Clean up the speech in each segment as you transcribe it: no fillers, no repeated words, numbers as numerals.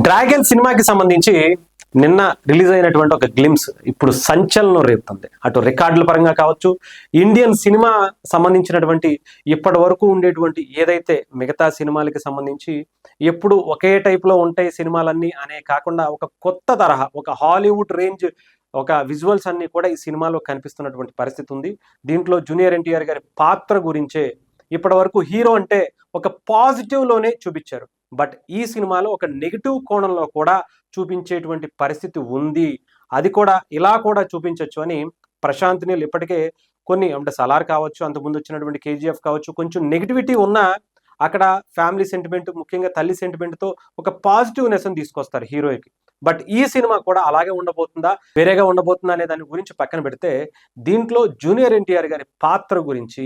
Dragon సినిమాకి సంబంధించి నిన్న రిలీజ్ అయినటువంటి ఒక గ్లిమ్స్ ఇప్పుడు సంచలనం రేపుతుంది. అటు రికార్డుల పరంగా కావచ్చు, ఇండియన్ సినిమా సంబంధించినటువంటి ఇప్పటి వరకు ఉండేటువంటి ఏదైతే మిగతా సినిమాలకి సంబంధించి ఎప్పుడు ఒకే టైప్లో ఉంటాయి సినిమాలన్నీ అనే కాకుండా ఒక కొత్త తరహా, ఒక హాలీవుడ్ రేంజ్ ఒక విజువల్స్ అన్ని కూడా ఈ సినిమాలో కనిపిస్తున్నటువంటి పరిస్థితి ఉంది. దీంట్లో జూనియర్ ఎన్టీఆర్ గారి పాత్ర గురించే ఇప్పటి వరకు హీరో అంటే ఒక పాజిటివ్లోనే చూపించారు. బట్ ఈ సినిమాలో ఒక నెగిటివ్ కోణంలో కూడా చూపించేటువంటి పరిస్థితి ఉంది. అది కూడా ఇలా కూడా చూపించవచ్చు అని ప్రశాంత్ నీల్ ఇప్పటికే కొన్ని అంటే సలార్ కావచ్చు, అంతకుముందు వచ్చినటువంటి కేజీఎఫ్ కావచ్చు, కొంచెం నెగిటివిటీ ఉన్నా అక్కడ ఫ్యామిలీ సెంటిమెంట్, ముఖ్యంగా తల్లి సెంటిమెంట్తో ఒక పాజిటివ్నెస్ తీసుకొస్తారు హీరోకి. బట్ ఈ సినిమా కూడా అలాగే ఉండబోతుందా, వేరేగా ఉండబోతుందా అనే దాని గురించి పక్కన పెడితే, దీంట్లో జూనియర్ ఎన్టీఆర్ గారి పాత్ర గురించి,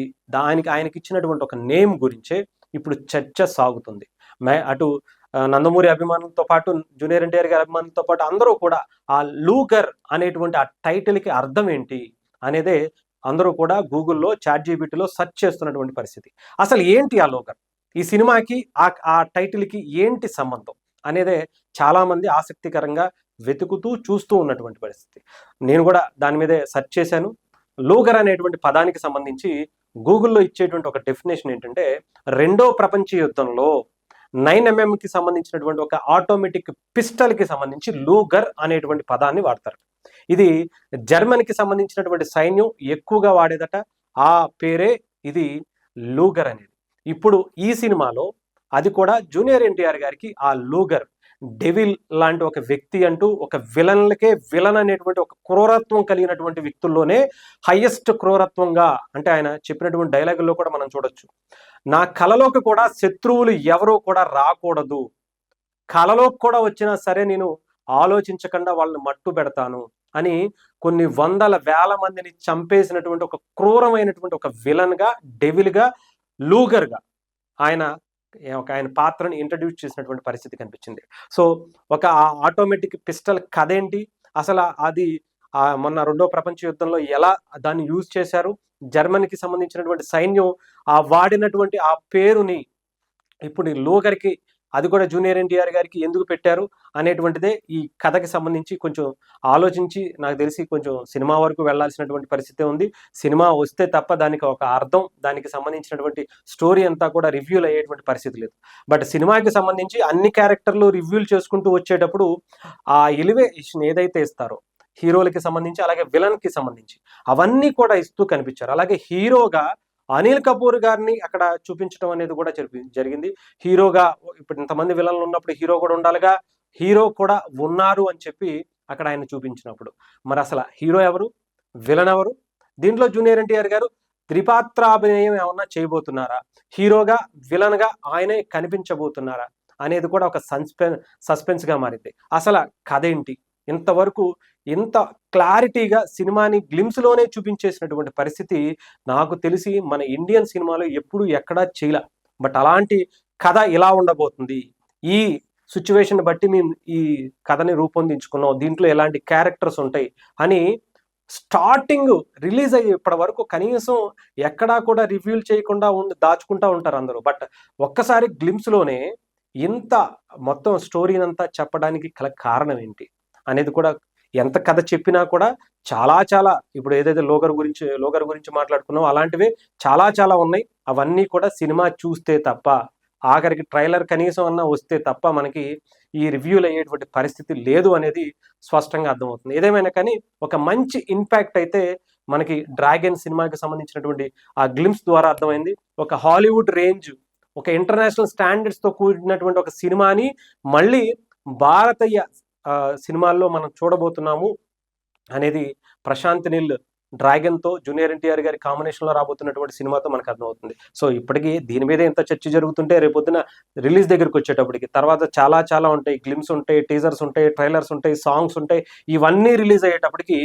ఆయనకి ఇచ్చినటువంటి ఒక నేమ్ గురించే ఇప్పుడు చర్చ సాగుతుంది. అటు నందమూరి అభిమానులతో పాటు, జూనియర్ ఎన్టీఆర్ గారి అభిమానులతో పాటు అందరూ కూడా ఆ లూగర్ అనేటువంటి ఆ టైటిల్కి అర్థం ఏంటి అనేదే అందరూ కూడా గూగుల్లో, చాట్ జీపీటీలో సెర్చ్ చేస్తున్నటువంటి పరిస్థితి. అసలు ఏంటి ఆ లూగర్, ఈ సినిమాకి ఆ టైటిల్కి ఏంటి సంబంధం అనేదే చాలామంది ఆసక్తికరంగా వెతుకుతూ చూస్తూ ఉన్నటువంటి పరిస్థితి. నేను కూడా దాని మీదే సెర్చ్ చేశాను. లూగర్ అనేటువంటి పదానికి సంబంధించి గూగుల్లో ఇచ్చేటువంటి ఒక డెఫినేషన్ ఏంటంటే, రెండో ప్రపంచ యుద్ధంలో 9mm సంబంధించినటువంటి ఒక ఆటోమేటిక్ పిస్టల్కి సంబంధించి లూగర్ అనేటువంటి పదాన్ని వాడతారు. ఇది జర్మనీకి సంబంధించినటువంటి సైన్యం ఎక్కువగా వాడేదట. ఆ పేరే ఇది లూగర్ అనేది. ఇప్పుడు ఈ సినిమాలో అది కూడా జూనియర్ ఎన్టీఆర్ గారికి ఆ లూగర్, డెవిల్ లాంటి ఒక వ్యక్తి అంటూ, ఒక విలన్లకే విలన్ అనేటువంటి ఒక క్రూరత్వం కలిగినటువంటి వ్యక్తుల్లోనే హైయెస్ట్ క్రూరత్వంగా, అంటే ఆయన చెప్పినటువంటి డైలాగుల్లో కూడా మనం చూడొచ్చు, నా కలలోకి కూడా శత్రువులు ఎవరూ కూడా రాకూడదు, కలలోకి కూడా వచ్చినా సరే నేను ఆలోచించకుండా వాళ్ళని మట్టు పెడతాను అని కొన్ని వందల వేల మందిని చంపేసినటువంటి ఒక క్రూరమైనటువంటి ఒక విలన్గా, డెవిల్గా, లూగర్గా ఆయన పాత్రను ఇంట్రడ్యూస్ చేసినటువంటి పరిస్థితి కనిపించింది. సో ఒక ఆటోమేటిక్ పిస్టల్ కథ ఏంటి, అసలు అది మొన్న రెండో ప్రపంచ యుద్ధంలో ఎలా దాన్ని యూజ్ చేశారు, జర్మనీకి సంబంధించినటువంటి సైన్యం వాడినటువంటి ఆ పేరుని ఇప్పుడు లూగర్కి, అది కూడా జూనియర్ ఎన్టీఆర్ గారికి ఎందుకు పెట్టారు అనేటువంటిదే ఈ కథకి సంబంధించి కొంచెం ఆలోచించి, నాకు తెలిసి కొంచెం సినిమా వరకు వెళ్లాల్సినటువంటి పరిస్థితి ఉంది. సినిమా వస్తే తప్ప దానికి ఒక అర్థం, దానికి సంబంధించినటువంటి స్టోరీ అంతా కూడా రివ్యూలు అయ్యేటువంటి పరిస్థితి లేదు. బట్ సినిమాకి సంబంధించి అన్ని క్యారెక్టర్లు రివ్యూలు చేసుకుంటూ వచ్చేటప్పుడు ఆ ఎలివేషన్ ఏదైతే ఇస్తారో హీరోలకి సంబంధించి, అలాగే విలన్కి సంబంధించి అవన్నీ కూడా ఇస్తూ కనిపించారు. అలాగే హీరోగా అనిల్ కపూర్ గారిని అక్కడ చూపించడం అనేది కూడా జరిగింది. హీరోగా ఇప్పుడు ఇంతమంది విలన్లు ఉన్నప్పుడు హీరో కూడా ఉండాలిగా, హీరో కూడా ఉన్నారు అని చెప్పి అక్కడ ఆయన చూపించినప్పుడు మరి అసలు హీరో ఎవరు, విలన్ ఎవరు, దీంట్లో జూనియర్ ఎన్టీఆర్ గారు త్రిపాత్రాభినయం ఏమన్నా చేయబోతున్నారా, హీరోగా విలన్గా ఆయనే కనిపించబోతున్నారా అనేది కూడా ఒక సస్పెన్స్గా మారింది. అసలు కథ ఏంటి, ఇంతవరకు ఇంత క్లారిటీగా సినిమాని గ్లిమ్స్లోనే చూపించేసినటువంటి పరిస్థితి నాకు తెలిసి మన ఇండియన్ సినిమాలో ఎప్పుడు ఎక్కడా చేయలే. బట్ అలాంటి కథ ఇలా ఉండబోతుంది, ఈ సిచ్యువేషన్ బట్టి మేము ఈ కథని రూపొందించుకున్నాం, దీంట్లో ఎలాంటి క్యారెక్టర్స్ ఉంటాయి అని స్టార్టింగ్ రిలీజ్ అయ్యి ఇప్పటి వరకు కనీసం ఎక్కడా కూడా రివ్యూలు చేయకుండా దాచుకుంటా ఉంటారు అందరూ. బట్ ఒక్కసారి గ్లిమ్స్లోనే ఇంత మొత్తం స్టోరీని అంతా చెప్పడానికి గల కారణం ఏంటి అనేది కూడా, ఎంత కథ చెప్పినా కూడా చాలా ఇప్పుడు ఏదైతే లూగర్ గురించి మాట్లాడుకున్నామో అలాంటివే చాలా ఉన్నాయి. అవన్నీ కూడా సినిమా చూస్తే తప్ప, ఆఖరికి ట్రైలర్ కనీసం అన్నా వస్తే తప్ప మనకి ఈ రివ్యూలు అయ్యేటువంటి పరిస్థితి లేదు అనేది స్పష్టంగా అర్థమవుతుంది. ఏదేమైనా కానీ ఒక మంచి ఇంపాక్ట్ అయితే మనకి డ్రాగన్ సినిమాకి సంబంధించినటువంటి ఆ గ్లిమ్స్ ద్వారా అర్థమైంది. ఒక హాలీవుడ్ రేంజ్, ఒక ఇంటర్నేషనల్ స్టాండర్డ్స్తో కూడినటువంటి ఒక సినిమాని మళ్ళీ భారతీయ సినిమాల్లో మనం చూడబోతున్నాము అనేది ప్రశాంత్ నీల్ డ్రాగన్తో, జూనియర్ ఎన్టీఆర్ గారి కాంబినేషన్లో రాబోతున్నటువంటి సినిమాతో మనకు అర్థమవుతుంది. సో ఇప్పటికీ దీని మీద ఎంత చర్చ జరుగుతుంటే రేపొద్దున రిలీజ్ దగ్గరికి వచ్చేటప్పటికి తర్వాత చాలా ఉంటాయి, గ్లిమ్స్ ఉంటాయి, టీజర్స్ ఉంటాయి, ట్రైలర్స్ ఉంటాయి, సాంగ్స్ ఉంటాయి, ఇవన్నీ రిలీజ్ అయ్యేటప్పటికి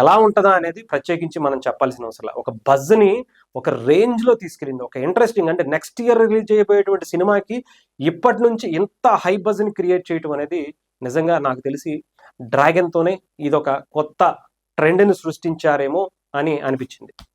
ఎలా ఉంటుందా అనేది ప్రత్యేకించి మనం చెప్పాల్సిన అవసరం. ఒక బజ్ని ఒక రేంజ్లో తీసుకెళ్ళింది, ఒక ఇంట్రెస్టింగ్, అంటే నెక్స్ట్ ఇయర్ రిలీజ్ చేయబోయేటువంటి సినిమాకి ఇప్పటి నుంచి ఇంత హై బజ్ని క్రియేట్ చేయటం అనేది నిజంగా నాకు తెలిసి డ్రాగన్తోనే ఇదొక కొత్త ట్రెండ్ని సృష్టించారేమో అని అనిపించింది.